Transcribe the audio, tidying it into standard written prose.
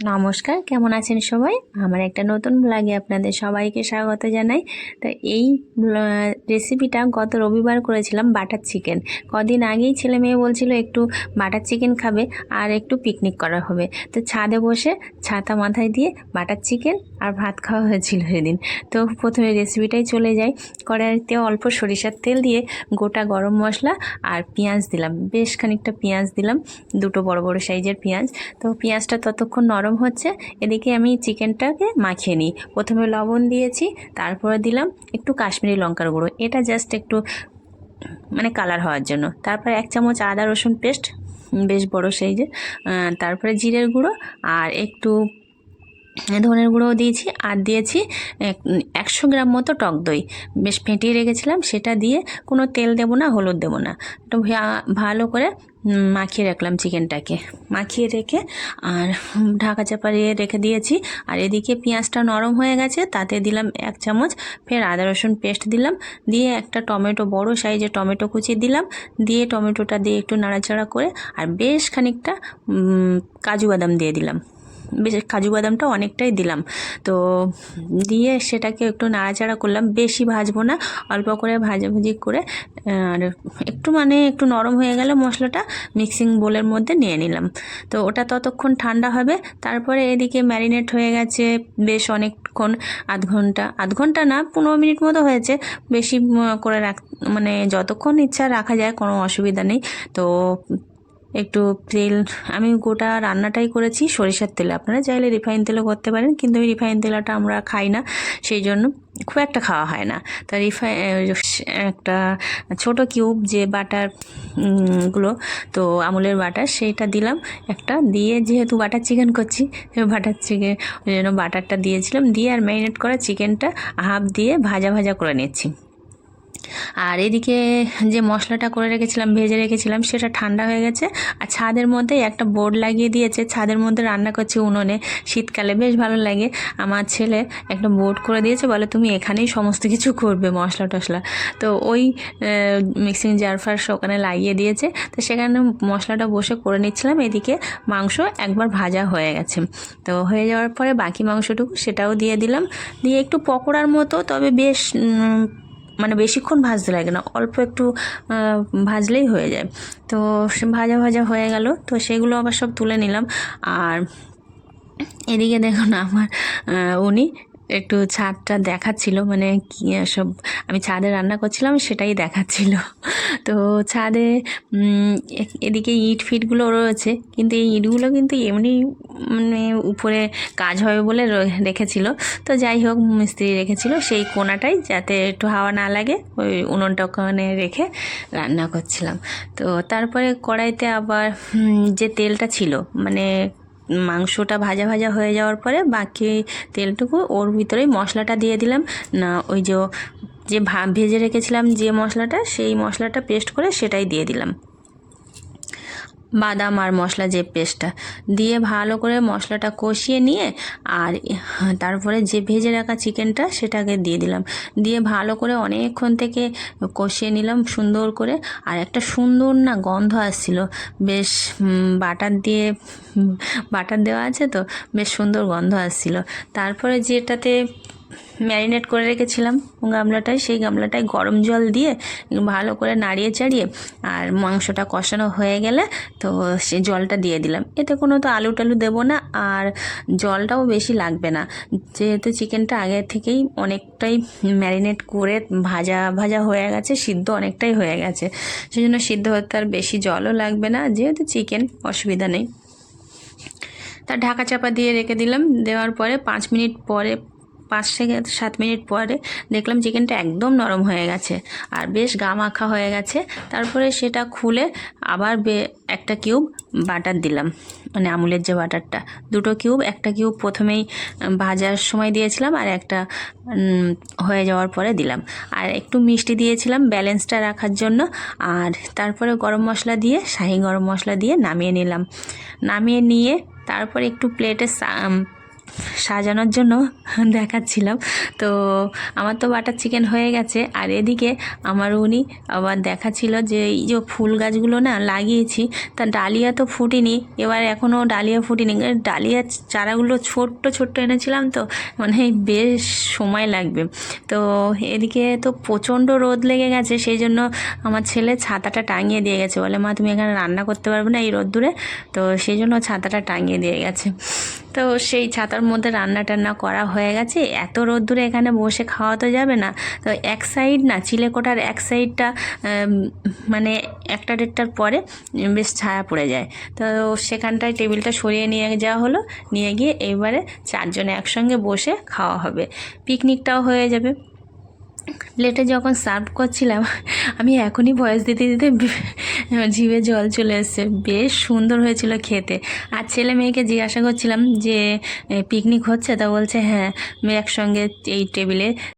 নমস্কার, কেমন আছেন সবাই? আমার একটা নতুন ব্লগে আপনাদের সবাইকে স্বাগত জানাই। তো এই রেসিপিটা গত রবিবার করেছিলাম, বাটার চিকেন। কদিন আগেই ছেলে মেয়ে বলছিল একটু বাটার চিকেন খাবে আর একটু পিকনিক করা হবে। তো ছাদে বসে ছাতা মাথায় দিয়ে বাটার চিকেন আর ভাত খাওয়া হয়েছিল সেদিন। তো প্রথমে রেসিপিটাই চলে যাই। কড়াইতে অল্প সরিষার তেল দিয়ে গোটা গরম মশলা আর পেঁয়াজ দিলাম, বেশ খানিকটা পেঁয়াজ দিলাম, দুটো বড় বড় সাইজের পেঁয়াজ। তো পেঁয়াজটা ততক্ষণ নরম হচ্ছে, এদিকে আমি চিকেনটাকে মাখিয়ে নিই। প্রথমে লবণ দিয়েছি, তারপরে দিলাম একটু কাশ্মীরি লঙ্কার গুঁড়ো, এটা জাস্ট একটু মানে কালার হওয়ার জন্য। তারপরে 1 চামচ আদা রসুন পেস্ট, বেশ বড় সাইজের। তারপরে জিরের গুঁড়ো আর একটু ধনের গুঁড়োও দিয়েছি, আর দিয়েছি 100 গ্রাম মতো টক দই, বেশ ফেটিয়ে রেখেছিলাম। সেটা দিয়ে কোনো তেল দেবো না, হলুদ দেবো না, একটু ভালো করে মাখিয়ে রাখলাম চিকেনটাকে। মাখিয়ে রেখে আর ঢাকা চাপা দিয়ে রেখে দিয়েছি। আর এদিকে পেঁয়াজটা নরম হয়ে গেছে, তাতে দিলাম 1 চামচ ফের আদা রসুন পেস্ট দিলাম, দিয়ে একটা টমেটো, বড় সাইজের টমেটো কুচি দিলাম, দিয়ে টমেটোটা দিয়ে একটু নাড়াচাড়া করে আর বেশ খানিকটা কাজু বাদাম দিয়ে দিলাম। বেশ কাজু বাদামটা অনেকটাই দিলাম। তো দিয়ে সেটাকে একটু নাড়াচাড়া করলাম, বেশি ভাজবো না, অল্প করে ভাজাভুজি করে। আর একটু নরম হয়ে গেল মশলাটা, মিক্সিং বোলের মধ্যে নিয়ে নিলাম। তো ওটা ততক্ষণ ঠান্ডা হবে। তারপরে এদিকে ম্যারিনেট হয়ে গেছে বেশ অনেকক্ষণ, আধ ঘন্টা না, 15 মিনিট মতো হয়েছে। বেশি করে মানে যতক্ষণ ইচ্ছা রাখা যায়, কোনো অসুবিধা নেই। তো একটু তেল, আমি গোটা রান্নাটাই করেছি সরিষার তেলে, আপনারা চাইলে রিফাইন তেলও করতে পারেন, কিন্তু ওই রিফাইন তেলটা আমরা খাই না, সেই জন্য খুব একটা খাওয়া হয় না। তা একটা ছোট কিউব যে বাটার গুলো, তো আমুলের বাটার, সেইটা দিলাম একটা, দিয়ে যেহেতু বাটার চিকেন করছি, বাটার চিকেন ওই জন্য বাটারটা দিয়েছিলাম, দিয়ে আর ম্যারিনেট করা চিকেনটা হাফ দিয়ে ভাজা ভাজা করে নিচ্ছি। আর এদিকে যে মশলাটা করে রেখেছিলাম, ভেজে রেখেছিলাম, সেটা ঠান্ডা হয়ে গেছে। আর ছাদের মধ্যে একটা বোর্ড লাগিয়ে দিয়েছে, ছাদের মধ্যে রান্না করছি উনুনে, শীতকালে বেশ ভালো লাগে। আমার ছেলে একটা বোর্ড করে দিয়েছে, বলে তুমি এখানেই সমস্ত কিছু করবে, মশলা টশলা। তো ওই মিক্সিং জার ফার ওখানে লাগিয়ে দিয়েছে, তো সেখানে মশলাটা বসে করে নিচ্ছিলাম। এদিকে মাংস একবার ভাজা হয়ে গেছে। তো হয়ে যাওয়ার পরে বাকি মাংসটুকু সেটাও দিয়ে দিলাম, দিয়ে একটু পকোড়ার মতো, তবে বেশ মানে বেশিক্ষণ ভাজতে লাগে না, অল্প একটু ভাজলেই হয়ে যায়। তো ভাজা ভাজা হয়ে গেল, তো সেগুলো আবার সব তুলে নিলাম। আর এদিকে দেখুন আমার উনি একটু ছাদটা দেখাচ্ছিল, মানে কি সব আমি ছাদে রান্না করছিলাম সেটাই দেখাচ্ছিল। তো ছাদে এদিকে ইট ফিটগুলো রয়েছে, কিন্তু এই ইটগুলো কিন্তু এমনি মানে উপরে কাজ হবে বলে রেখেছিল। তো যাই হোক, মিস্ত্রি রেখেছিল সেই কোণাটাই, যাতে একটু হাওয়া না লাগে, ওই উনুনটা ওখানে রেখে রান্না করছিলাম। তো তারপরে কড়াইতে আবার যে তেলটা ছিল, মানে মাংসটা ভাজা ভাজা হয়ে যাওয়ার পরে বাকি তেলটুকু ওর ভিতরেই মশলাটা দিয়ে দিলাম। না, ওই যে ভেজে রেখেছিলাম যে মশলাটা, সেই মশলাটা পেস্ট করে সেটাই দিয়ে দিলাম, বাদাম আর মশলা যে পেস্টটা দিয়ে ভালো করে মশলাটা কষিয়ে নিয়ে, আর তারপরে যে ভেজে রাখা চিকেনটা সেটাকে দিয়ে দিলাম, দিয়ে ভালো করে অনেকক্ষণ থেকে কষিয়ে নিলাম সুন্দর করে। আর একটা সুন্দর না গন্ধ আসছিল, বেশ বাটার দেওয়া আছে তো, বেশ সুন্দর গন্ধ আসছিল। তারপরে যেটাতে ম্যারিনেট করে রেখেছিলাম গামলাটায়, সেই গামলাটায় গরম জল দিয়ে ভালো করে নাড়িয়ে চাড়িয়ে, আর মাংসটা কষানো হয়ে গেলে তো সে জলটা দিয়ে দিলাম। এতে কোনো তো আলু টালু দেবো না, আর জলটাও বেশি লাগবে না, যেহেতু চিকেনটা আগে থেকেই অনেকটাই ম্যারিনেট করে ভাজা ভাজা হয়ে গেছে, সিদ্ধ অনেকটাই হয়ে গেছে, সেই জন্য সিদ্ধ হতে আর বেশি জলও লাগবে না, যেহেতু চিকেন, অসুবিধা নেই। তা ঢাকা চাপা দিয়ে রেখে দিলাম, দেওয়ার পরে 5 মিনিট পরে, 5 থেকে 7 মিনিট পরে দেখলাম চিকেনটা একদম নরম হয়ে গেছে আর বেশ গা মাখা হয়ে গেছে। তারপরে সেটা খুলে আবার একটা কিউব বাটার দিলাম, মানে আমুলের যে বাটারটা, 2টো কিউব, একটা কিউব প্রথমেই ভাজার সময় দিয়েছিলাম, আর একটা হয়ে যাওয়ার পরে দিলাম। আর একটু মিষ্টি দিয়েছিলাম ব্যালেন্সটা রাখার জন্য। আর তারপরে গরম মশলা দিয়ে, শাহি গরম মশলা দিয়ে নামিয়ে নিলাম। নামিয়ে নিয়ে তারপরে একটু প্লেটে সাজানোর জন্য দেখাচ্ছিলাম। তো আমার তো বাটার চিকেন হয়ে গেছে, আর এদিকে আমার উনি আবার দেখাচ্ছিল যে এই যে ফুল গাছগুলো না লাগিয়েছি, তা ডালিয়া তো ফুটেনি, এবার এখনও ডালিয়া ফুটেনি। ডালিয়ার চারাগুলো ছোট্ট ছোট্ট এনেছিলাম, তো মানে বেশ সময় লাগবে। তো এদিকে তো প্রচণ্ড রোদ লেগে গেছে, সেই জন্য আমার ছেলে ছাতাটা টাঙিয়ে দিয়ে গেছে, বলে মা তুমি এখানে রান্না করতে পারবে না এই রোদ্দুরে, তো সেই জন্য ছাতাটা টাঙিয়ে দিয়ে গেছে। তো সেই ছাতার মধ্যে রান্না টান্না করা হয়ে গেছে। এত রোদ্দুরে এখানে বসে খাওয়া তো যাবে না, তো এক সাইড না চিলেকোঠার এক সাইডটা মানে 1টা-1.5টার পরে বেশ ছায়া পড়ে যায়, তো সেখানটায় টেবিলটা সরিয়ে নিয়ে যাওয়া হলো, নিয়ে গিয়ে এবারে 4জনে একসঙ্গে বসে খাওয়া হবে, পিকনিকটাও হয়ে যাবে। প্লেটে যখন সার্ভ করছিলাম, আমি এখনই ভয়েস দিতে দিতে জিভে জল চলে এসছে, বেশ সুন্দর হয়েছিল খেতে। আর ছেলে মেয়েকে জিজ্ঞাসা করছিলাম যে পিকনিক হচ্ছে, তা বলছে হ্যাঁ একসঙ্গে এই টেবিলে